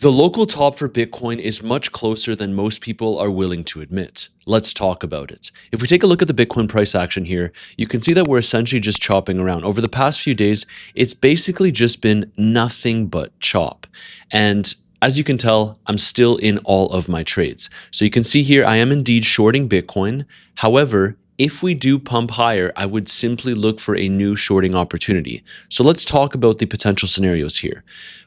The local top for Bitcoin is much closer than most people are willing to admit. Let's talk about it. If we take a look at the Bitcoin price action here, you can see that we're essentially just chopping around. Over the past few days, it's basically just been nothing but chop. And as you can tell, I'm still in all of my trades. So you can see here, I am indeed shorting Bitcoin. However, if we do pump higher, I would simply look for a new shorting opportunity. So let's talk about the potential scenarios here.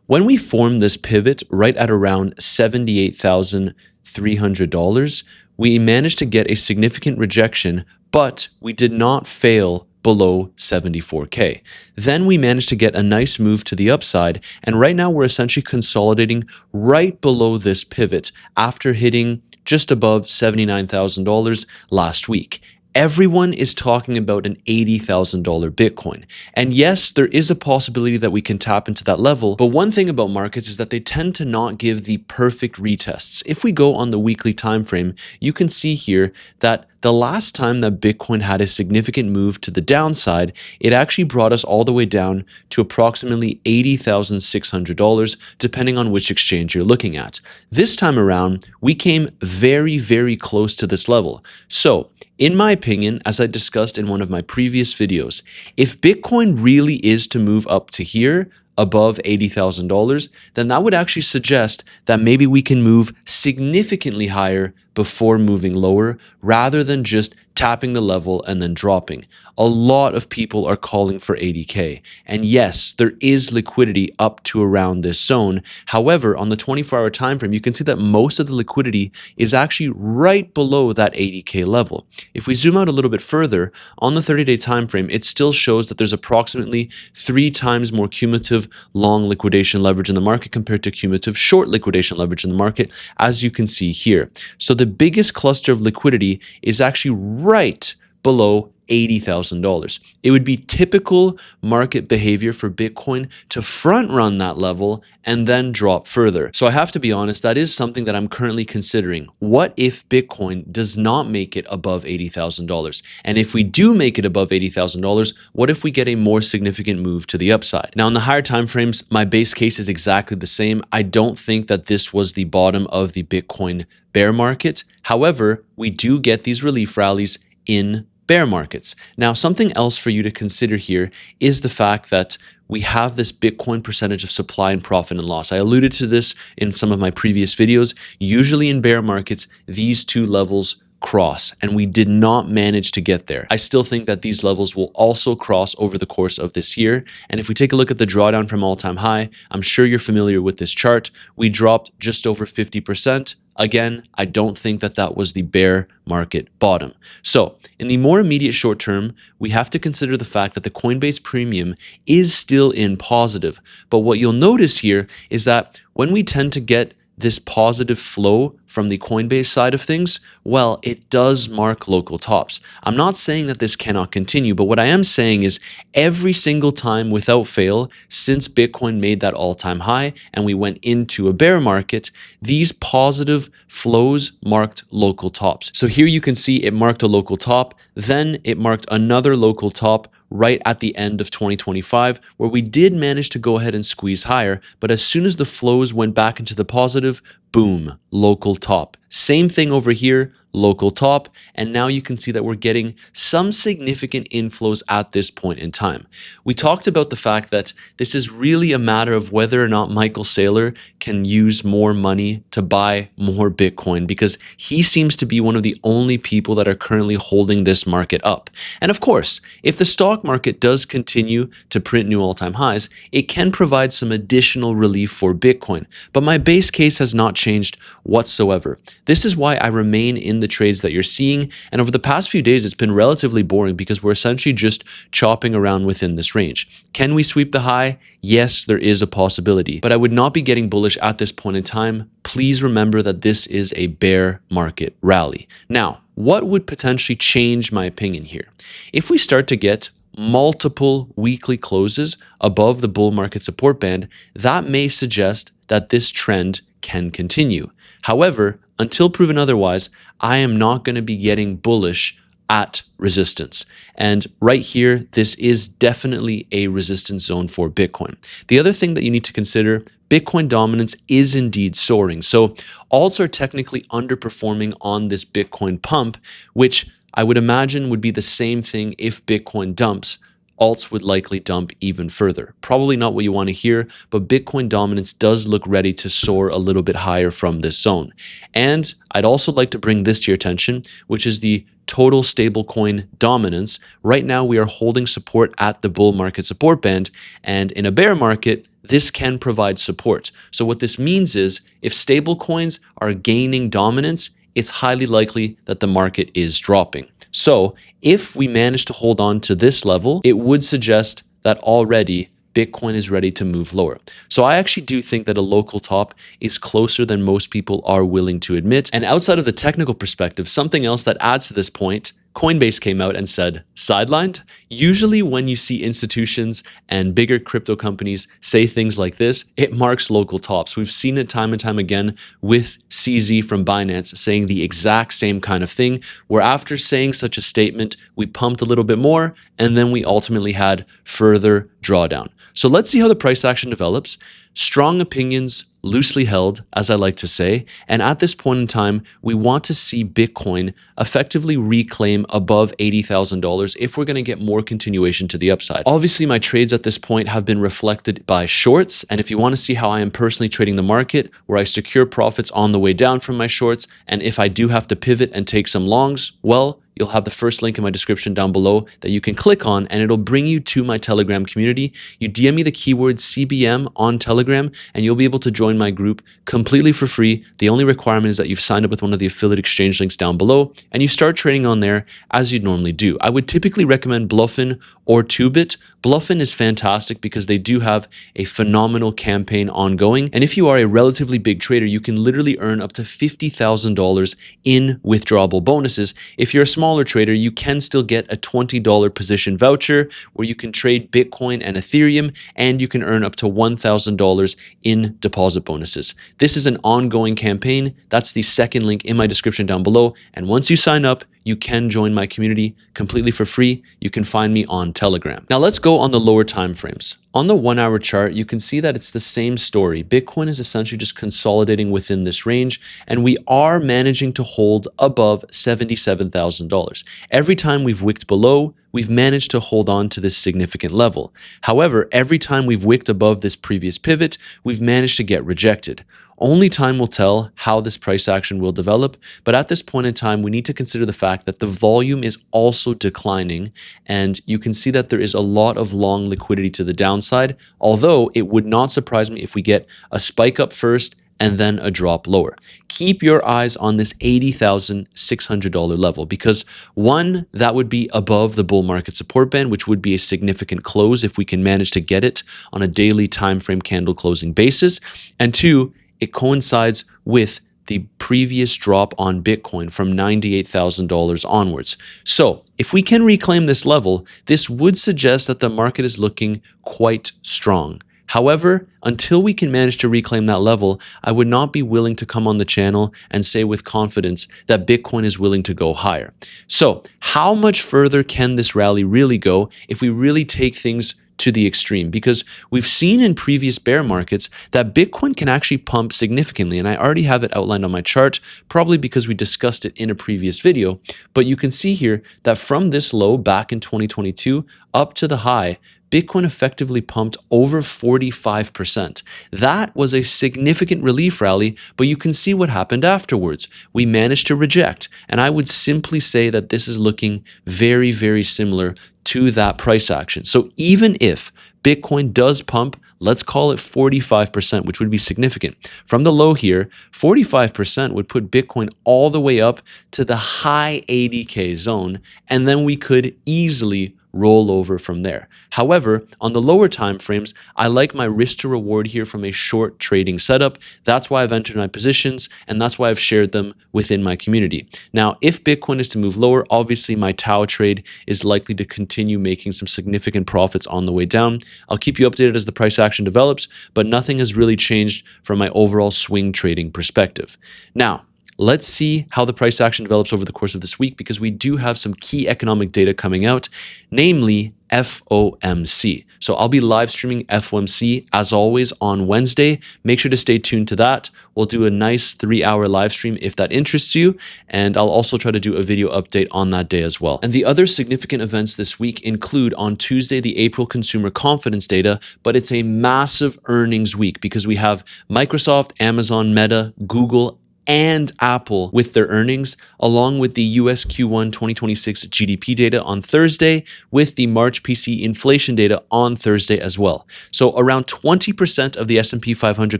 When we formed this pivot right at around $78,300, we managed to get a significant rejection, but we did not fail below 74K. Then we managed to get a nice move to the upside, and right now we're essentially consolidating right below this pivot after hitting just above $79,000 last week. Everyone is talking about an $80,000 Bitcoin. And yes, there is a possibility that we can tap into that level. But one thing about markets is that they tend to not give the perfect retests. If we go on the weekly time frame, you can see here that the last time that Bitcoin had a significant move to the downside, it actually brought us all the way down to approximately $80,600, depending on which exchange you're looking at. This time around, we came very, very close to this level. So, in my opinion, as I discussed in one of my previous videos, if Bitcoin really is to move up to here, above $80,000, then that would actually suggest that maybe we can move significantly higher before moving lower, rather than just tapping the level and then dropping. A lot of people are calling for 80K. And yes, there is liquidity up to around this zone. However, on the 24-hour time frame, you can see that most of the liquidity is actually right below that 80K level. If we zoom out a little bit further, on the 30-day time frame, it still shows that there's approximately 3 times more cumulative long liquidation leverage in the market compared to cumulative short liquidation leverage in the market, as you can see here. So the biggest cluster of liquidity is actually right below $80,000. It would be typical market behavior for Bitcoin to front run that level and then drop further. So I have to be honest, that is something that I'm currently considering. What if Bitcoin does not make it above $80,000? And if we do make it above $80,000, what if we get a more significant move to the upside? Now, in the higher time frames, my base case is exactly the same. I don't think that this was the bottom of the Bitcoin bear market. However, we do get these relief rallies in bear markets. Now, something else for you to consider here is the fact that we have this Bitcoin percentage of supply and profit and loss. I alluded to this in some of my previous videos. Usually in bear markets, these two levels cross, and we did not manage to get there. I still think that these levels will also cross over the course of this year. And if we take a look at the drawdown from all-time high, I'm sure you're familiar with this chart. We dropped just over 50%. Again, I don't think that that was the bear market bottom. So in the more immediate short term, we have to consider the fact that the Coinbase premium is still in positive. But what you'll notice here is that when we tend to get this positive flow from the Coinbase side of things, well, it does mark local tops. I'm not saying that this cannot continue, but what I am saying is every single time without fail, since Bitcoin made that all-time high and we went into a bear market, these positive flows marked local tops. So here you can see it marked a local top, then it marked another local top right at the end of 2025, where we did manage to go ahead and squeeze higher, but as soon as the flows went back into the positive, boom, local top. Same thing over here, local top, and now you can see that we're getting some significant inflows at this point in time. We talked about the fact that this is really a matter of whether or not Michael Saylor can use more money to buy more Bitcoin, because he seems to be one of the only people that are currently holding this market up. And of course, if the stock market does continue to print new all-time highs, it can provide some additional relief for Bitcoin. But my base case has not changed whatsoever. This is why I remain in the trades that you're seeing, and over the past few days it's been relatively boring because we're essentially just chopping around within this range. Can we sweep the high? Yes, there is a possibility, but I would not be getting bullish at this point in time. Please remember that this is a bear market rally. Now, what would potentially change my opinion here? If we start to get multiple weekly closes above the bull market support band, that may suggest that this trend can continue. However, until proven otherwise, I am not going to be getting bullish at resistance. And right here, this is definitely a resistance zone for Bitcoin. The other thing that you need to consider, Bitcoin dominance is indeed soaring. So alts are technically underperforming on this Bitcoin pump, which I would imagine would be the same thing if Bitcoin dumps. Alts would likely dump even further. Probably not what you want to hear, but Bitcoin dominance does look ready to soar a little bit higher from this zone. And I'd also like to bring this to your attention, which is the total stablecoin dominance. Right now, we are holding support at the bull market support band, and in a bear market, this can provide support. So what this means is if stablecoins are gaining dominance, it's highly likely that the market is dropping. So if we manage to hold on to this level, it would suggest that already Bitcoin is ready to move lower. So I actually do think that a local top is closer than most people are willing to admit. And outside of the technical perspective, something else that adds to this point, Coinbase came out and said, sidelined. Usually when you see institutions and bigger crypto companies say things like this, it marks local tops. We've seen it time and time again with CZ from Binance saying the exact same kind of thing, where after saying such a statement, we pumped a little bit more, and then we ultimately had further drawdown. So let's see how the price action develops. Strong opinions, loosely held, as I like to say. And at this point in time, we want to see Bitcoin effectively reclaim above $80,000 if we're going to get more continuation to the upside. Obviously, my trades at this point have been reflected by shorts. And if you want to see how I am personally trading the market, where I secure profits on the way down from my shorts, and if I do have to pivot and take some longs, well, you'll have the first link in my description down below that you can click on, and it'll bring you to my Telegram community. You DM me the keyword CBM on Telegram, and you'll be able to join my group completely for free. The only requirement is that you've signed up with one of the affiliate exchange links down below, and you start trading on there as you'd normally do. I would typically recommend Bluffin or 2bit. Bluffin is fantastic because they do have a phenomenal campaign ongoing. And if you are a relatively big trader, you can literally earn up to $50,000 in withdrawable bonuses. If you're a smaller trader, you can still get a $20 position voucher where you can trade Bitcoin and Ethereum, and you can earn up to $1,000 in deposit bonuses. This is an ongoing campaign. That's the second link in my description down below. And once you sign up, you can join my community completely for free. You can find me on Telegram. Now let's go on the lower time frames. On the 1 hour chart, you can see that it's the same story. Bitcoin is essentially just consolidating within this range, and we are managing to hold above $77,000. Every time we've wicked below, we've managed to hold on to this significant level. However, every time we've wicked above this previous pivot, we've managed to get rejected. Only time will tell how this price action will develop, but at this point in time, we need to consider the fact that the volume is also declining, and you can see that there is a lot of long liquidity to the downside, although it would not surprise me if we get a spike up first and then a drop lower. Keep your eyes on this $80,600 level because one, that would be above the bull market support band, which would be a significant close if we can manage to get it on a daily time frame candle closing basis. And two, it coincides with the previous drop on Bitcoin from $98,000 onwards. So if we can reclaim this level, this would suggest that the market is looking quite strong. However, until we can manage to reclaim that level, I would not be willing to come on the channel and say with confidence that Bitcoin is willing to go higher. So how much further can this rally really go if we really take things to the extreme? Because we've seen in previous bear markets that Bitcoin can actually pump significantly, and I already have it outlined on my chart, probably because we discussed it in a previous video. But you can see here that from this low back in 2022 up to the high, Bitcoin effectively pumped over 45%. That was a significant relief rally, but you can see what happened afterwards. We managed to reject, and I would simply say that this is looking very, very similar to that price action. So even if Bitcoin does pump, let's call it 45%, which would be significant. From the low here, 45% would put Bitcoin all the way up to the high 80K zone, and then we could easily roll over from there. However, on the lower time frames, I like my risk to reward here from a short trading setup. That's why I've entered my positions, and that's why I've shared them within my community. Now, if Bitcoin is to move lower, obviously my Tau trade is likely to continue making some significant profits on the way down. I'll keep you updated as the price action develops, but nothing has really changed from my overall swing trading perspective. Now, let's see how the price action develops over the course of this week, because we do have some key economic data coming out, namely FOMC. So I'll be live streaming FOMC as always on Wednesday. Make sure to stay tuned to that. We'll do a nice 3-hour live stream if that interests you. And I'll also try to do a video update on that day as well. And the other significant events this week include on Tuesday, the April consumer confidence data, but it's a massive earnings week because we have Microsoft, Amazon, Meta, Google, and Apple with their earnings, along with the US Q1 2026 GDP data on Thursday, with the March PC inflation data on Thursday as well. So around 20% of the S&P 500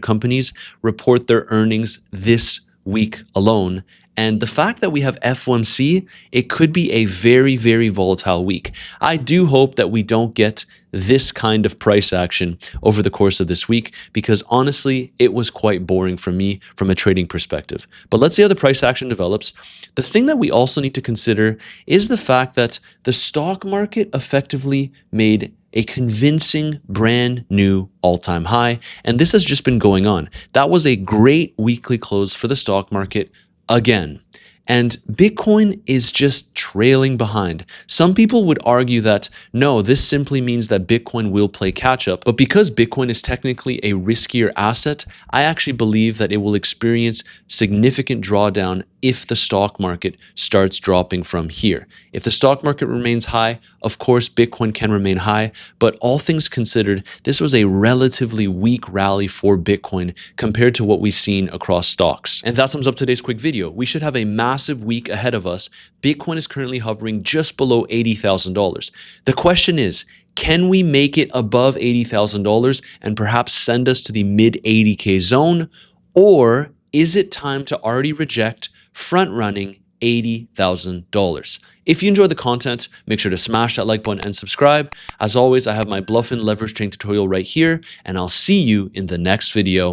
companies report their earnings this week alone. And the fact that we have FOMC, it could be a very, very volatile week. I do hope that we don't get this kind of price action over the course of this week, because honestly, it was quite boring for me from a trading perspective. But let's see how the price action develops. The thing that we also need to consider is the fact that the stock market effectively made a convincing brand new all-time high, and this has just been going on. That was a great weekly close for the stock market again. And Bitcoin is just trailing behind. Some people would argue that, no, this simply means that Bitcoin will play catch up. But because Bitcoin is technically a riskier asset, I actually believe that it will experience significant drawdown if the stock market starts dropping from here. If the stock market remains high, of course, Bitcoin can remain high. But all things considered, this was a relatively weak rally for Bitcoin compared to what we've seen across stocks. And that sums up today's quick video. We should have a massive week ahead of us. Bitcoin is currently hovering just below $80,000. The question is, can we make it above $80,000 and perhaps send us to the mid 80K zone? Or is it time to already reject front-running $80,000? If you enjoyed the content, make sure to smash that like button and subscribe. As always, I have my bluff and leverage trading tutorial right here, and I'll see you in the next video.